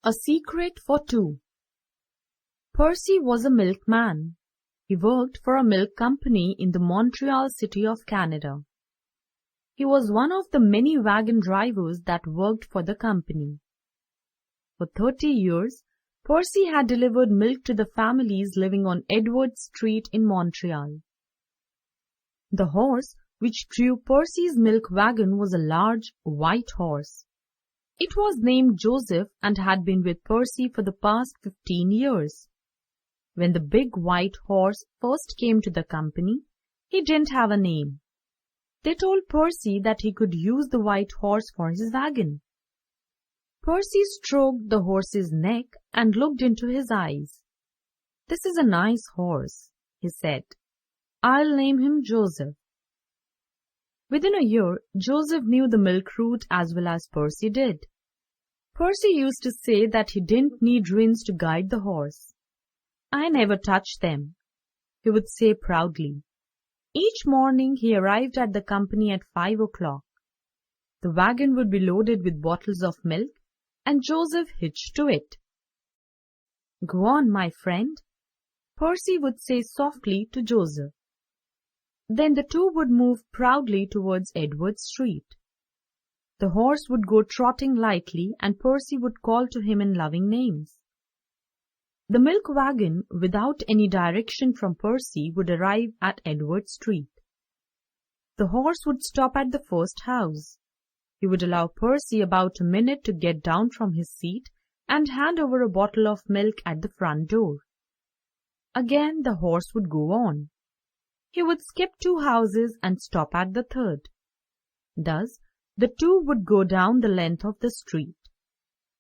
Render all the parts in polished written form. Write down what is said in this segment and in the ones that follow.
A secret for two. Percy was a milkman. He worked for a milk company in the Montreal city of Canada. He was one of the many wagon drivers that worked for the company. For 30 years, Percy had delivered milk to the families living on Edward Street in Montreal. The horse which drew Percy's milk wagon was a large, white horse. It was named Joseph and had been with Percy for the past 15 years. When the big white horse first came to the company, he didn't have a name. They told Percy that he could use the white horse for his wagon. Percy stroked the horse's neck and looked into his eyes. "This is a nice horse," he said. "I'll name him Joseph." Within a year, Joseph knew the milk route as well as Percy did. Percy used to say that he didn't need reins to guide the horse. "I never touched them," he would say proudly. Each morning he arrived at the company at 5 o'clock. The wagon would be loaded with bottles of milk, and Joseph hitched to it. "Go on, my friend," Percy would say softly to Joseph. Then the two would move proudly towards Edward Street. The horse would go trotting lightly, and Percy would call to him in loving names. The milk wagon, without any direction from Percy, would arrive at Edward Street. The horse would stop at the first house. He would allow Percy about a minute to get down from his seat and hand over a bottle of milk at the front door. Again the horse would go on. He would skip 2 houses and stop at the third. Thus, the two would go down the length of the street.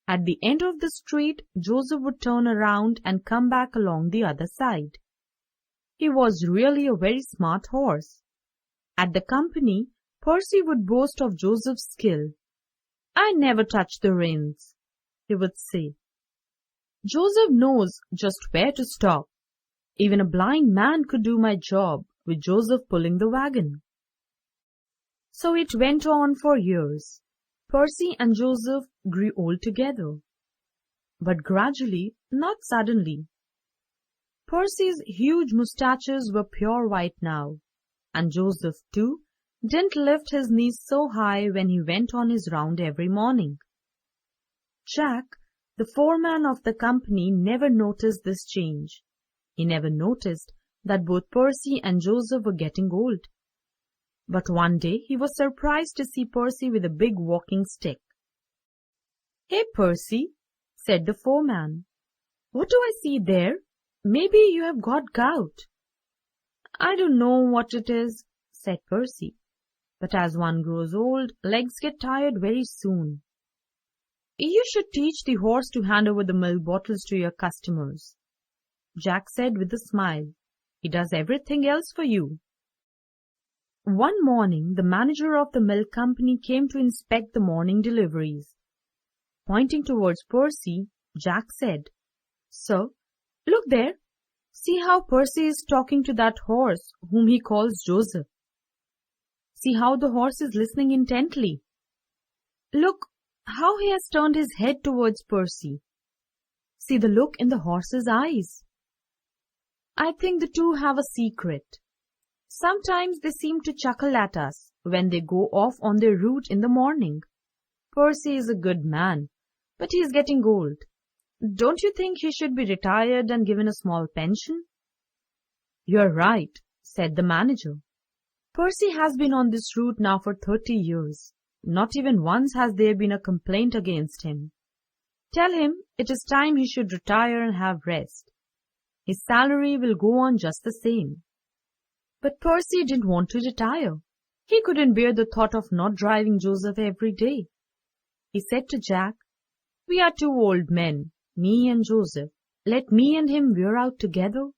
At the end of the street, Joseph would turn around and come back along the other side. He was really a very smart horse. At the company, Percy would boast of Joseph's skill. "I never touched the reins," he would say. "Joseph knows just where to stop. Even a blind man could do my job with Joseph pulling the wagon." So it went on for years. Percy and Joseph grew old together. But gradually, not suddenly. Percy's huge moustaches were pure white now, and Joseph, too, didn't lift his knees so high when he went on his round every morning. Jack, the foreman of the company, never noticed this change. He never noticed that both Percy and Joseph were getting old. But one day he was surprised to see Percy with a big walking stick. "Hey, Percy," said the foreman. "What do I see there? Maybe you have got gout." "I don't know what it is," said Percy. "But as one grows old, legs get tired very soon." "You should teach the horse to hand over the milk bottles to your customers," Jack said with a smile. "He does everything else for you." One morning, the manager of the milk company came to inspect the morning deliveries. Pointing towards Percy, Jack said, "Sir, look there. See how Percy is talking to that horse whom he calls Joseph. See how the horse is listening intently. Look how he has turned his head towards Percy. See the look in the horse's eyes. I think the two have a secret. Sometimes they seem to chuckle at us when they go off on their route in the morning. Percy is a good man, but he is getting old. Don't you think he should be retired and given a small pension?" "You're right," said the manager. "Percy has been on this route now for 30 years. Not even once has there been a complaint against him. Tell him it is time he should retire and have rest. His salary will go on just the same." But Percy didn't want to retire. He couldn't bear the thought of not driving Joseph every day. He said to Jack, "We are 2 old men, me and Joseph. Let me and him wear out together.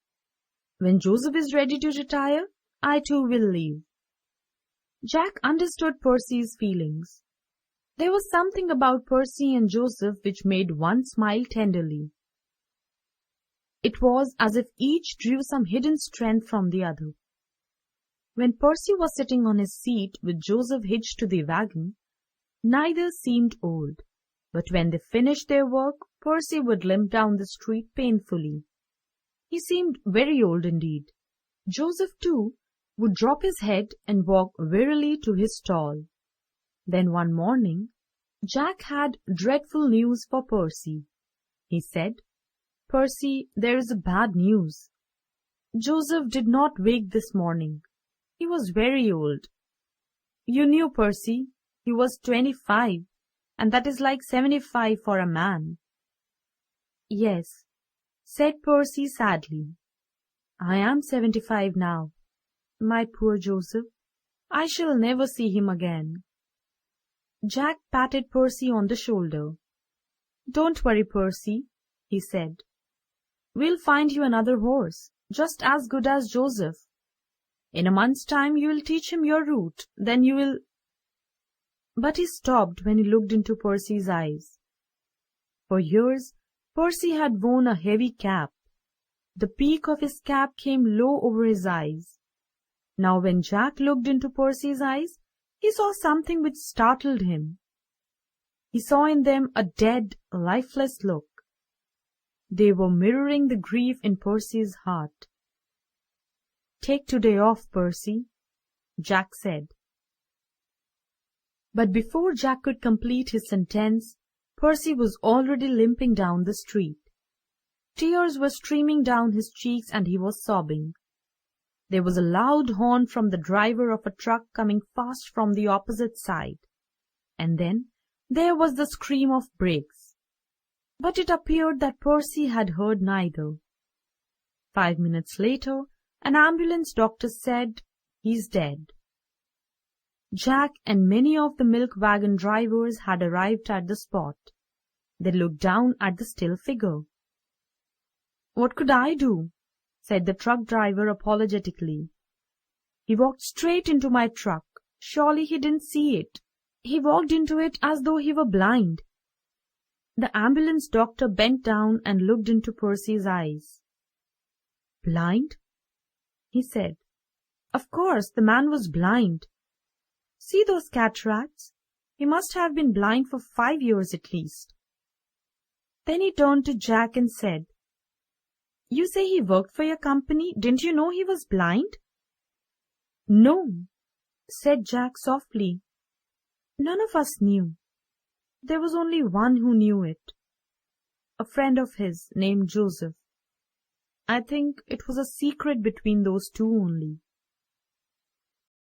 When Joseph is ready to retire, I too will leave." Jack understood Percy's feelings. There was something about Percy and Joseph which made one smile tenderly. It was as if each drew some hidden strength from the other. When Percy was sitting on his seat with Joseph hitched to the wagon, neither seemed old, but when they finished their work, Percy would limp down the street painfully. He seemed very old indeed. Joseph, too, would drop his head and walk wearily to his stall. Then one morning, Jack had dreadful news for Percy. He said, "Percy, there is bad news. Joseph did not wake this morning. He was very old. You knew Percy. He was 25, and that is like 75 for a man." "Yes," said Percy sadly. "I am 75 now. My poor Joseph. I shall never see him again." Jack patted Percy on the shoulder. "Don't worry, Percy," he said. "We'll find you another horse, just as good as Joseph. In a month's time you will teach him your route, then you will—" But he stopped when he looked into Percy's eyes. For years, Percy had worn a heavy cap. The peak of his cap came low over his eyes. Now when Jack looked into Percy's eyes, he saw something which startled him. He saw in them a dead, lifeless look. They were mirroring the grief in Percy's heart. "Take today off, Percy," Jack said. But before Jack could complete his sentence, Percy was already limping down the street. Tears were streaming down his cheeks and he was sobbing. There was a loud horn from the driver of a truck coming fast from the opposite side. And then there was the scream of brakes. But it appeared that Percy had heard neither. 5 minutes later, an ambulance doctor said, "He's dead." Jack and many of the milk wagon drivers had arrived at the spot. They looked down at the still figure. "What could I do?" said the truck driver apologetically. "He walked straight into my truck. Surely he didn't see it. He walked into it as though he were blind." The ambulance doctor bent down and looked into Percy's eyes. "Blind?" he said. "Of course, the man was blind. See those cataracts? He must have been blind for 5 years at least." Then he turned to Jack and said, "You say he worked for your company. Didn't you know he was blind?" "No," said Jack softly. "None of us knew. There was only one who knew it. A friend of his named Joseph. I think it was a secret between those two only."